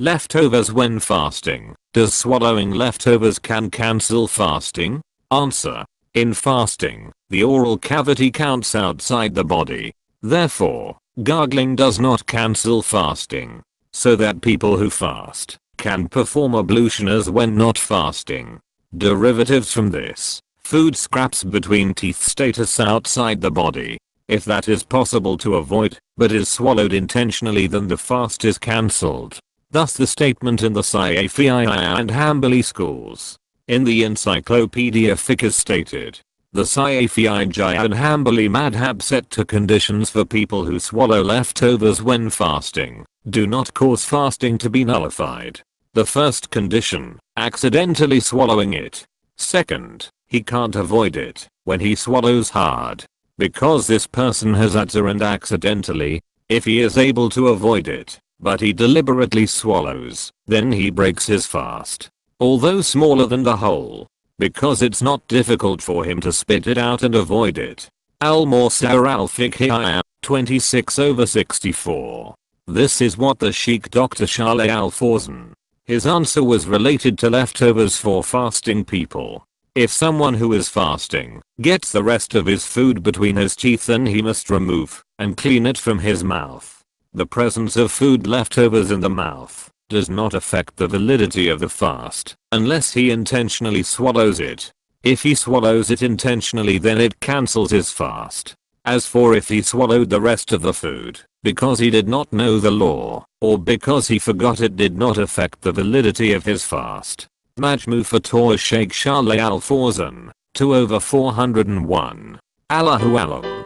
Leftovers when fasting. Does swallowing leftovers can cancel fasting? Answer. In fasting, the oral cavity counts outside the body. Therefore, gargling does not cancel fasting. So that people who fast can perform ablution as when not fasting. Derivatives from this. Food scraps between teeth status outside the body. If that is possible to avoid, but is swallowed intentionally, then the fast is cancelled. Thus the statement in the Syafiiyah and Hambali schools. In the Encyclopaedia Fiqh is stated. The Syafiiyah and Hambali Madhab set to conditions for people who swallow leftovers when fasting, do not cause fasting to be nullified. The first condition, accidentally swallowing it. Second, he can't avoid it when he swallows hard. Because this person has udzur and accidentally, if he is able to avoid it, but he deliberately swallows, then he breaks his fast. Although smaller than the whole. Because it's not difficult for him to spit it out and avoid it. Al-Mursar al-Fiqh 26/64. This is what the Sheikh Dr. Shalih al-Fawzan. His answer was related to leftovers for fasting people. If someone who is fasting gets the rest of his food between his teeth, then he must remove and clean it from his mouth. The presence of food leftovers in the mouth does not affect the validity of the fast unless he intentionally swallows it. If he swallows it intentionally, then it cancels his fast. As for if he swallowed the rest of the food because he did not know the law or because he forgot, it did not affect the validity of his fast. Majmu Fatwa Sheikh Shalih al-Fawzan 2/401. Allahu Alam.